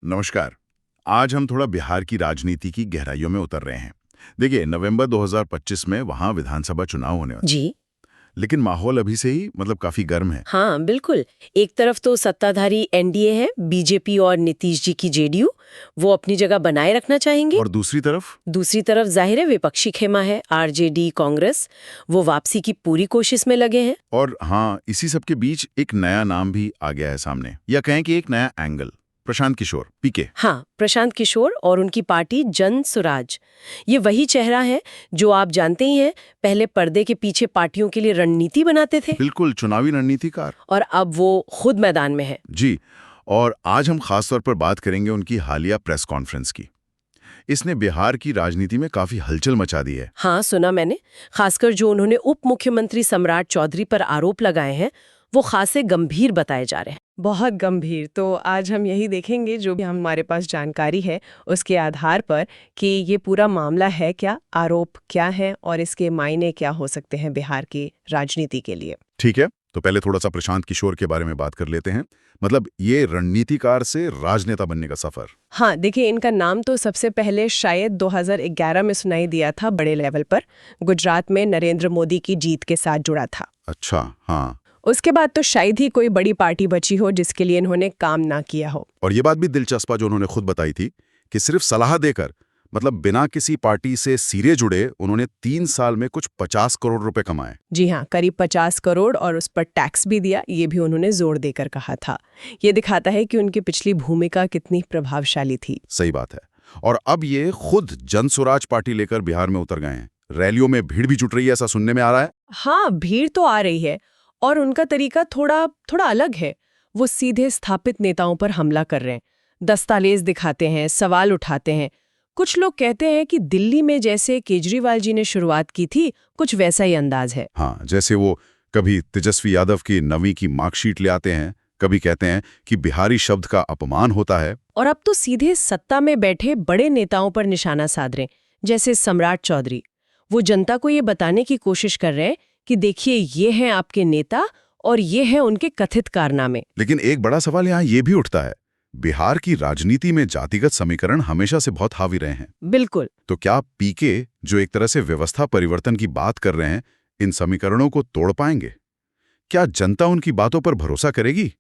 नमस्कार। आज हम थोड़ा बिहार की राजनीति की गहराइयों में उतर रहे हैं। देखिए, नवंबर 2025 में वहां विधानसभा चुनाव होने वाले, जी लेकिन माहौल अभी से ही काफी गर्म है। हाँ, बिल्कुल। एक तरफ तो सत्ताधारी एनडीए है, बीजेपी और नीतीश जी की जेडीयू, वो अपनी जगह बनाए रखना चाहेंगे। और दूसरी तरफ दूसरी तरफ जाहिर है विपक्षी खेमा है, आरजेडी, कांग्रेस, वो वापसी की पूरी कोशिश में लगे हैं। और हाँ, इसी सब के बीच एक नया नाम भी आ गया है सामने, या कहें कि एक नया एंगल, प्रशांत किशोर, पीके। हाँ, प्रशांत किशोर और उनकी पार्टी जन सुराज। ये वही चेहरा है जो आप जानते ही हैं, पहले पर्दे के पीछे पार्टियों के लिए रणनीति बनाते थे बिल्कुल चुनावी रणनीतिकार। और अब वो खुद मैदान में है। जी। और आज हम खास तौर पर बात करेंगे उनकी हालिया प्रेस कॉन्फ्रेंस की। इसने बिहार की राजनीति में काफी हलचल मचा दी है। हाँ, सुना मैंने। खासकर जो उन्होंने उप मुख्यमंत्री सम्राट चौधरी पर आरोप लगाए हैं, वो खासे गंभीर बताए जा रहे हैं। बहुत गंभीर। तो आज हम यही देखेंगे, जो भी हमारे पास जानकारी है उसके आधार पर, कि ये पूरा मामला है क्या, आरोप क्या है और इसके मायने क्या हो सकते हैं बिहार की राजनीति के लिए। ठीक है, तो पहले थोड़ा सा प्रशांत किशोर के बारे में बात कर लेते हैं। ये रणनीतिकार से राजनेता बनने का सफर। हाँ, देखिए, इनका नाम तो सबसे पहले शायद 2011 में सुनाई दिया था बड़े लेवल पर। गुजरात में नरेंद्र मोदी की जीत के साथ जुड़ा था। अच्छा, हाँ। उसके बाद तो शायद ही कोई बड़ी पार्टी बची हो जिसके लिए इन्होंने काम ना किया हो। और ये बात भी दिलचस्प है जो उन्होंने खुद बताई थी कि सिर्फ सलाह देकर, बिना किसी पार्टी से सीधे जुड़े, उन्होंने 3 साल में कुछ 50 करोड़ रुपए कमाए। जी हाँ, करीब 50 करोड़, और उस पर टैक्स भी दिया, ये भी उन्होंने जोर देकर कहा था। ये दिखाता है कि उनकी पिछली भूमिका कितनी प्रभावशाली थी। सही बात है। और अब ये खुद जनसुराज पार्टी लेकर बिहार में उतर गए हैं। रैलियों में भीड़ भी जुट रही है, ऐसा सुनने में आ रहा है। हाँ, भीड़ तो आ रही है, और उनका तरीका थोड़ा थोड़ा अलग है। वो सीधे स्थापित नेताओं पर हमला कर रहे हैं, दस्तावेज दिखाते हैं, सवाल उठाते हैं। कुछ लोग कहते हैं कि दिल्ली में जैसे केजरीवाल जी ने शुरुआत की थी, कुछ वैसा ही अंदाज है। हाँ, जैसे वो कभी तेजस्वी यादव की 9वीं की मार्कशीट ले आते हैं, कभी कहते हैं कि बिहारी शब्द का अपमान होता है। और अब तो सीधे सत्ता में बैठे बड़े नेताओं पर निशाना साध रहे हैं, जैसे सम्राट चौधरी। वो जनता को ये बताने की कोशिश कर रहे हैं कि देखिए, ये हैं आपके नेता और ये हैं उनके कथित कारनामे। लेकिन एक बड़ा सवाल यहाँ ये भी उठता है, बिहार की राजनीति में जातिगत समीकरण हमेशा से बहुत हावी रहे हैं। बिल्कुल। तो क्या पीके, जो एक तरह से व्यवस्था परिवर्तन की बात कर रहे हैं, इन समीकरणों को तोड़ पाएंगे? क्या जनता उनकी बातों पर भरोसा करेगी?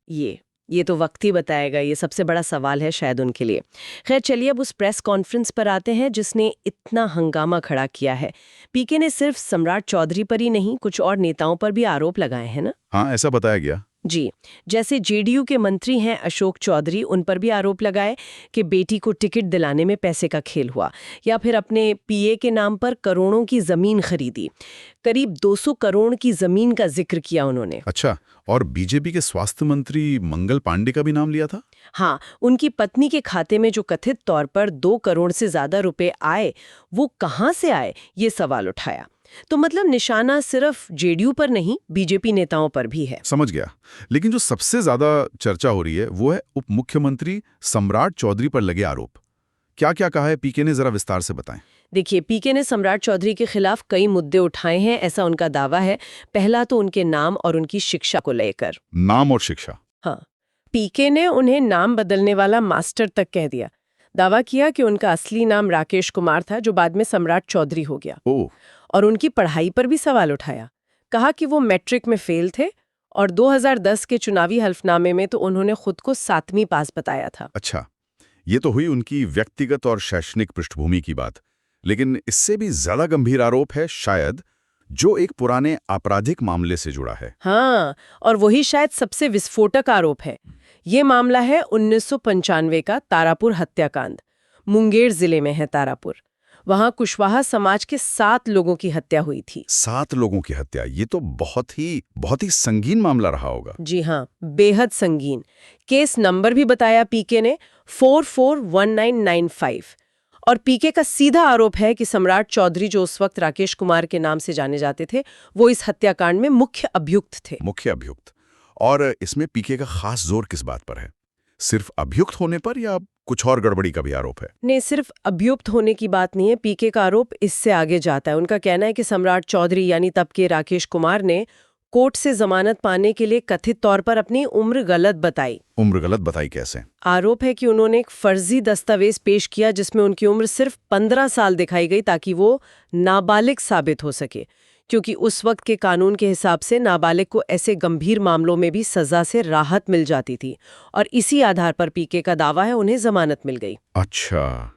ये तो वक्त ही बताएगा। ये सबसे बड़ा सवाल है शायद उनके लिए। खैर, चलिए अब उस प्रेस कॉन्फ्रेंस पर आते हैं जिसने इतना हंगामा खड़ा किया है। पीके ने सिर्फ सम्राट चौधरी पर ही नहीं, कुछ और नेताओं पर भी आरोप लगाए हैं ना। हाँ, ऐसा बताया गया। जी, जैसे जेडीयू के मंत्री हैं अशोक चौधरी, उन पर भी आरोप लगाए कि बेटी को टिकट दिलाने में पैसे का खेल हुआ, या फिर अपने पीए के नाम पर करोड़ों की जमीन खरीदी। करीब 200 करोड़ की जमीन का जिक्र किया उन्होंने। अच्छा, और बीजेपी के स्वास्थ्य मंत्री मंगल पांडे का भी नाम लिया था। हाँ, उनकी पत्नी के खाते में जो कथित तौर पर 2 करोड़ से ज्यादा रुपए आए, वो कहाँ से आए, ये सवाल उठाया। तो निशाना सिर्फ जेडीयू पर नहीं, बीजेपी नेताओं पर भी है। समझ गया। लेकिन जो सबसे ज्यादा चर्चा हो रही है वो है उप मुख्यमंत्री सम्राट चौधरी पर लगे आरोप। क्या क्या कहा है पीके ने, जरा विस्तार से बताएं। देखिए, पीके ने सम्राट चौधरी के खिलाफ कई मुद्दे उठाए हैं, ऐसा उनका दावा है। पहला तो उनके नाम और उनकी शिक्षा को लेकर। नाम और शिक्षा। हाँ, पीके ने उन्हें नाम बदलने वाला मास्टर तक कह दिया। दावा किया कि उनका असली नाम राकेश कुमार था, जो बाद में सम्राट चौधरी हो गया। ओह। और उनकी पढ़ाई पर भी सवाल उठाया। कहा कि वो मैट्रिक में फेल थे और 2010 के चुनावी हल्फनामे में तो उन्होंने खुद को 7वीं पास बताया था। अच्छा, ये तो हुई उनकी व्यक्तिगत और शैक्षणिक पृष्ठभूमि की बात। लेकिन इससे भी ज्यादा गंभीर आरोप है शायद, जो एक पुराने आपराधिक मामले से जुड़ा है। हाँ, और वही शायद सबसे विस्फोटक आरोप है। ये मामला है 1995 का तारापुर हत्याकांड। मुंगेर जिले में है तारापुर। वहां कुशवाहा समाज के 7 लोगों की हत्या हुई थी। 7 लोगों की हत्या, ये तो बहुत ही संगीन मामला रहा होगा। जी हाँ, बेहद संगीन। केस नंबर भी बताया पीके ने, 441995। और पीके का सीधा आरोप है कि सम्राट चौधरी, जो उस वक्त राकेश कुमार के नाम से जाने जाते थे, वो इस हत्याकांड में मुख्य अभियुक्त थे। मुख्य अभियुक्त। और इसमें पीके का खास जोर किस बात पर है? सिर्फ अभियुक्त होने पर या कुछ और गड़बड़ी का भी आरोप है? नहीं, सिर्फ अभियुक्त होने की बात नहीं है। पीके का आरोप इससे आगे जाता है। उनका कहना है कि सम्राट चौधरी यानी तब के राकेश कुमार ने कोर्ट से जमानत पाने के लिए कथित तौर पर अपनी उम्र गलत बताई। उम्र गलत बताई कैसे? आरोप है कि उन्होंने एक फर्जी दस्तावेज पेश किया जिसमें उनकी उम्र सिर्फ 15 साल दिखाई गई ताकि वो नाबालिग साबित हो सके, क्योंकि उस वक्त के कानून के हिसाब से नाबालिग को ऐसे गंभीर मामलों में भी सजा से राहत मिल जाती थी, और इसी आधार पर पीके का दावा है उन्हें जमानत मिल गई। अच्छा,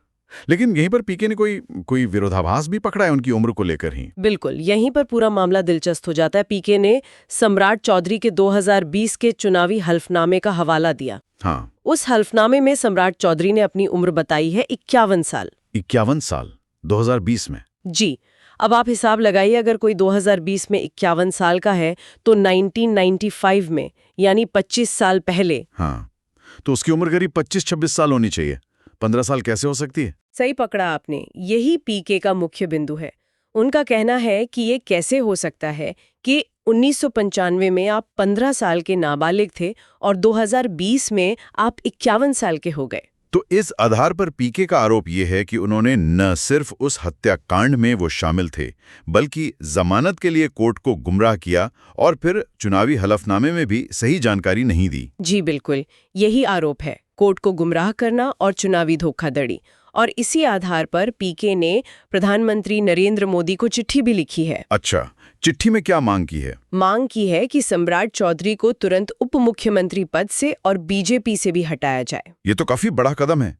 लेकिन यहीं पर पीके ने कोई विरोधाभास भी पकड़ा है उनकी उम्र को लेकर ही? बिल्कुल, यहीं पर पूरा मामला दिलचस्प हो जाता है। पीके ने सम्राट चौधरी के 2020 के चुनावी हल्फनामे का हवाला दिया। हाँ, उस हल्फनामे में सम्राट चौधरी ने अपनी उम्र बताई है 51 साल। 51 साल 2020 में? जी, अब आप हिसाब लगाइए, अगर कोई 2020 में 51 साल का है तो 1995 में यानी 25 साल पहले। हाँ, तो उसकी उम्र करीब 25-26 साल होनी चाहिए। 15 साल कैसे हो सकती है? सही पकड़ा आपने, यही पीके का मुख्य बिंदु है। उनका कहना है कि ये कैसे हो सकता है कि 1995 में आप 15 साल के नाबालिग थे और 2020 में आप 51 साल के हो गए। तो इस आधार पर पीके का आरोप यह है कि उन्होंने न सिर्फ उस हत्याकांड में वो शामिल थे, बल्कि जमानत के लिए कोर्ट को गुमराह किया और फिर चुनावी हलफनामे में भी सही जानकारी नहीं दी। जी बिल्कुल, यही आरोप है, कोर्ट को गुमराह करना और चुनावी धोखाधड़ी। और इसी आधार पर पीके ने प्रधानमंत्री नरेंद्र मोदी को चिट्ठी भी लिखी है। अच्छा, चिट्ठी में क्या मांग की है? मांग की है कि सम्राट चौधरी को तुरंत उप मुख्यमंत्री पद से और बीजेपी से भी हटाया जाए। ये तो काफी बड़ा कदम है।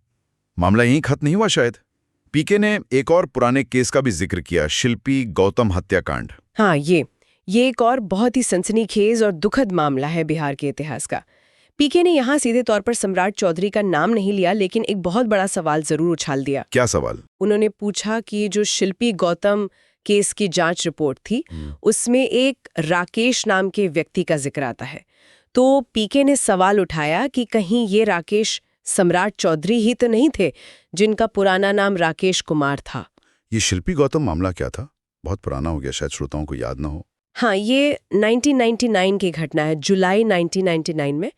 मामला यहीं खत्म नहीं हुआ शायद। पीके ने एक और पुराने केस का भी जिक्र किया, शिल्पी गौतम हत्याकांड। हाँ, ये एक और बहुत ही सनसनीखेज और दुखद मामला है बिहार के इतिहास का। पीके ने यहाँ सीधे तौर पर सम्राट चौधरी का नाम नहीं लिया, लेकिन एक बहुत बड़ा सवाल जरूर उछाल दिया। क्या सवाल? उन्होंने पूछा कि जो शिल्पी गौतम केस की जांच रिपोर्ट थी, उसमें एक राकेश नाम के व्यक्ति का जिक्र आता है। तो पीके ने सवाल उठाया कि कहीं ये राकेश सम्राट चौधरी ही तो नहीं थे जिनका पुराना नाम राकेश कुमार था। ये शिल्पी गौतम मामला क्या था? बहुत पुराना हो गया, शायद श्रोताओं को याद ना हो। हाँ, ये 1999 की घटना है। जुलाई 1999 में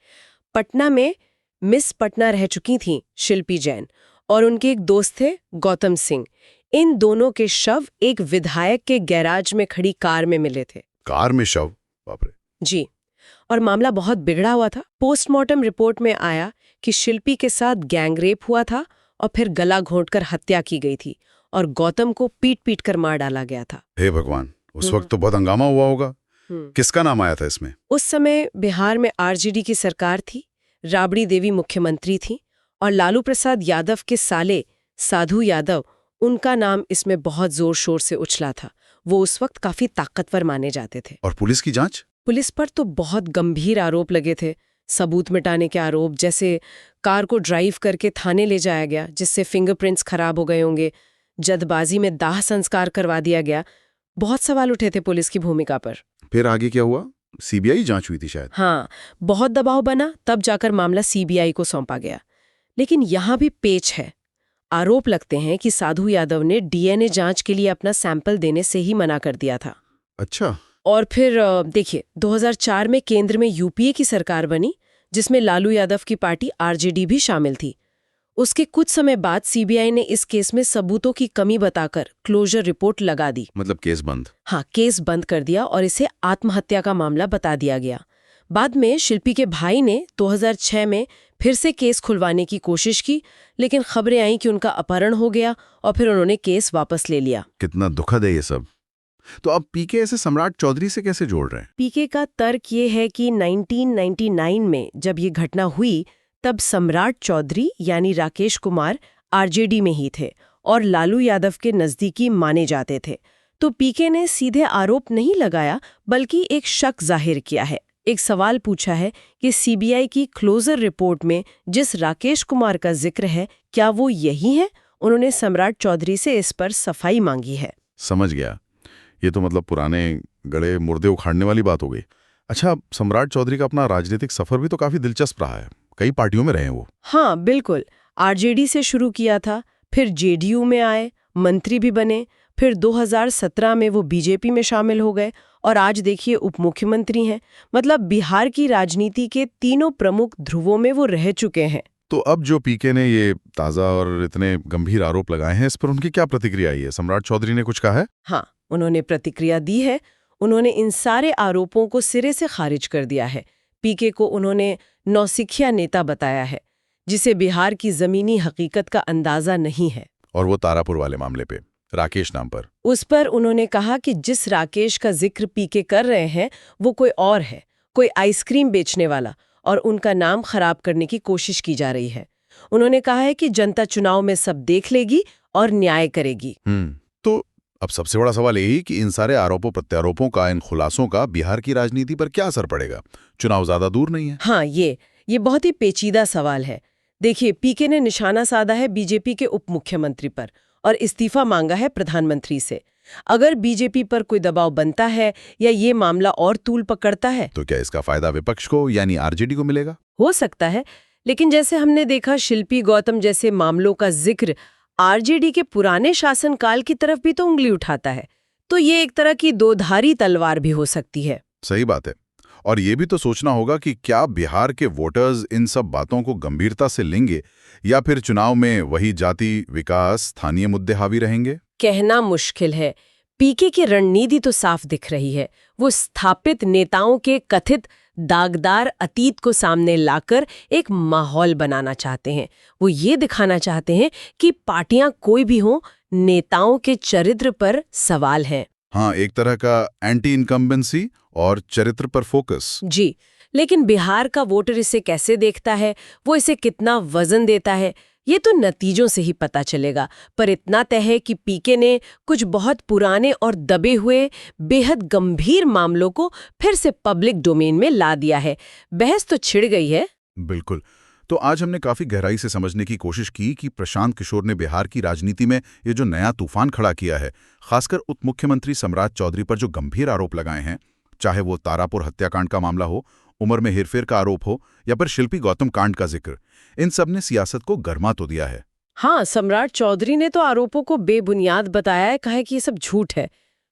पटना में मिस पटना रह चुकी थीं शिल्पी जैन, और उनके एक दोस्त थे गौतम सिंह। इन दोनों के शव एक विधायक के गैराज में खड़ी कार में मिले थे। कार में शव? बाप रे। जी, और मामला बहुत बिगड़ा हुआ था। पोस्टमार्टम रिपोर्ट में आया कि शिल्पी के साथ गैंगरेप हुआ था और फिर गला घोंटकर हत्या की गई थी, और गौतम को पीट-पीट कर मार डाला गया था। हे भगवान, उस वक्त तो बहुत हंगामा हुआ होगा। किसका नाम आया था इसमें? उस समय बिहार में आरजेडी की सरकार थी, राबड़ी देवी मुख्यमंत्री थी, और लालू प्रसाद यादव के साले साधु यादव, उनका नाम इसमें बहुत जोर शोर से उछला था। वो उस वक्त काफी ताकतवर माने जाते थे। और पुलिस की जांच? पुलिस पर तो बहुत गंभीर आरोप लगे थे, सबूत मिटाने के आरोप, जैसे कार को ड्राइव करके थाने ले जाया गया जिससे फिंगरप्रिंट्स खराब हो गए होंगे, जल्दबाजी में दाह संस्कार करवा दिया गया। बहुत सवाल उठे थे पुलिस की भूमिका पर। फिर आगे क्या हुआ? सीबीआई जांच हुई थी शायद। हाँ, बहुत दबाव बना, तब जाकर मामला सीबीआई को सौंपा गया। लेकिन यहाँ भी पेच है। आरोप लगते हैं कि साधु यादव ने डीएनए जांच के लिए अपना सैंपल देने से ही मना कर दिया था। अच्छा। और फिर देखिए, 2004 में केंद्र में यूपीए की सरकार बनी, जिसमें लालू यादव की पार्टी आरजेडी भी शामिल थी। उसके कुछ समय बाद सीबीआई ने इस केस में सबूतों की कमी बताकर क्लोजर रिपोर्ट लगा दी। मतलब केस बंद? हाँ, केस बंद कर दिया और इसे आत्महत्या का मामला बता दिया गया। बाद में शिल्पी के भाई ने 2006 में फिर से केस खुलवाने की कोशिश की, लेकिन खबरें आईं कि उनका अपहरण हो गया और फिर उन्होंने केस वापस ले लिया। कितना दुखद है ये सब। तो अब पीके ऐसे सम्राट चौधरी से कैसे जोड़ रहे हैं? पीके का तर्क ये है कि 1999 में जब ये घटना हुई, तब सम्राट चौधरी यानी राकेश कुमार आरजेडी में ही थे और लालू यादव के नजदीकी माने जाते थे। तो पीके ने सीधे आरोप नहीं लगाया, बल्कि एक शक जाहिर किया है। एक सवाल पूछा है कि सीबीआई की क्लोजर रिपोर्ट में जिस राकेश कुमार का जिक्र है, क्या वो यही है? उन्होंने सम्राट चौधरी से इस पर सफाई मांगी है। समझ गया। ये तो मतलब पुराने गड़े मुर्दे उखाड़ने वाली बात हो गई। अच्छा, सम्राट चौधरी का अपना राजनीतिक सफर भी तो काफी दिलचस्प रहा है। कई पार्टियों में रहे हैं वो। हाँ बिल्कुल, आरजेडी से शुरू किया था, फिर जेडीयू में आए, मंत्री भी बने, फिर 2017 में वो बीजेपी में शामिल हो गए और आज देखिए उप मुख्यमंत्री हैं। मतलब बिहार की राजनीति के तीनों प्रमुख ध्रुवों में वो रह चुके हैं। तो अब जो पीके ने ये ताज़ा और इतने गंभीर आरोप लगाए हैं, इस पर उनकी क्या प्रतिक्रिया आई है? सम्राट चौधरी ने कुछ कहा है? हाँ, उन्होंने प्रतिक्रिया दी है। उन्होंने इन सारे आरोपों को सिरे से खारिज कर दिया है। पीके को उन्होंने नौसिखिया नेता बताया है, जिसे बिहार की जमीनी हकीकत का अंदाजा नहीं है। और वो तारापुर वाले मामले पे, राकेश नाम पर, उस पर उन्होंने कहा कि जिस राकेश का जिक्र पीके कर रहे हैं वो कोई और है, कोई आइसक्रीम बेचने वाला, और उनका नाम खराब करने की कोशिश की जा रही है। उन्होंने कहा है कि जनता चुनाव में सब देख लेगी और न्याय करेगी। तो अब सबसे बड़ा सवाल यही कि इन सारे आरोपों प्रत्यारोपों का, इन खुलासों का बिहार की राजनीति पर क्या असर पड़ेगा? चुनाव ज्यादा दूर नहीं है। हाँ, ये बहुत ही पेचीदा सवाल है। देखिए, पीके ने निशाना साधा है बीजेपी के उप मुख्यमंत्री पर और इस्तीफा मांगा है प्रधानमंत्री से। अगर बीजेपी पर कोई दबाव बनता है या ये मामला और तूल पकड़ता है तो क्या इसका फायदा विपक्ष को यानी आरजेडी को मिलेगा? हो सकता है, लेकिन जैसे हमने देखा शिल्पी गौतम जैसे मामलों का जिक्र आरजेडी के पुराने शासनकाल की तरफ भी तो उंगली उठाता है, तो ये एक तरह की दोधारी तलवार भी हो सकती है। सही बात है। और ये भी तो सोचना होगा कि क्या बिहार के वोटर्स इन सब बातों को गंभीरता से लेंगे या फिर चुनाव में वही जाति, विकास, स्थानीय मुद्दे हावी रहेंगे? कहना मुश्किल है। पीके की रणनीति तो साफ दिख रही है। वो स्थापित नेताओं के कथित दागदार अतीत को सामने लाकर एक माहौल बनाना चाहते हैं। वो ये दिखाना चाहते हैं कि पार्टियां कोई भी हों, नेताओं के चरित्र पर सवाल है। हाँ, एक तरह का एंटी इनकम्बेंसी और चरित्र पर फोकस। जी, लेकिन बिहार का वोटर इसे कैसे देखता है, वो इसे कितना वजन देता है, ये तो नतीजों से ही पता चलेगा। पर इतना तय है कि पीके ने कुछ बहुत पुराने और दबे हुए बेहद गंभीर मामलों को फिर से पब्लिक डोमेन में ला दिया है। बहस तो छिड़ गई है। बिल्कुल। तो आज हमने काफी गहराई से समझने की कोशिश की कि प्रशांत किशोर ने बिहार की राजनीति में ये जो नया तूफान खड़ा किया है, खासकर उप मुख्यमंत्री सम्राट चौधरी पर जो गंभीर आरोप लगाए हैं, चाहे वो तारापुर हत्याकांड का मामला हो, उम्र में हेरफेर का आरोप हो या फिर शिल्पी गौतम कांड का जिक्र, इन सब ने सियासत को गरमा तो दिया है। हाँ, सम्राट चौधरी ने तो आरोपों को बेबुनियाद बताया है, कहा कि ये सब झूठ है।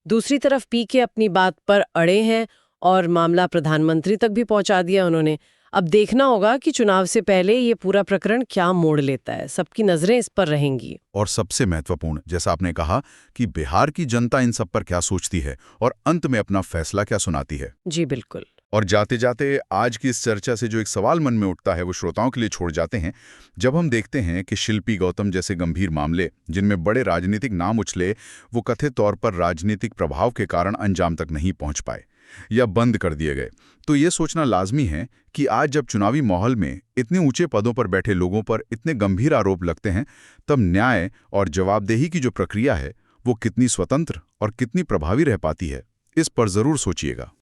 दूसरी तरफ पीके अपनी बात पर अड़े हैं और मामला प्रधानमंत्री तक भी पहुंचा दिया उन्होंने। अब देखना होगा कि चुनाव से पहले ये पूरा प्रकरण क्या मोड़ लेता है। सबकी नजरें इस पर रहेंगी। और सबसे महत्वपूर्ण, जैसा आपने कहा, कि बिहार की जनता इन सब पर क्या सोचती है और अंत में अपना फैसला क्या सुनाती है। जी बिल्कुल। और जाते जाते आज की इस चर्चा से जो एक सवाल मन में उठता है वो श्रोताओं के लिए छोड़ जाते हैं। जब हम देखते हैं कि शिल्पी गौतम जैसे गंभीर मामले, जिनमें बड़े राजनीतिक नाम उछले, वो कथित तौर पर राजनीतिक प्रभाव के कारण अंजाम तक नहीं पहुंच पाए या बंद कर दिए गए, तो ये सोचना लाजमी है कि आज जब चुनावी माहौल में इतने ऊंचे पदों पर बैठे लोगों पर इतने गंभीर आरोप लगते हैं, तब न्याय और जवाबदेही की जो प्रक्रिया है वो कितनी स्वतंत्र और कितनी प्रभावी रह पाती है, इस पर जरूर सोचिएगा।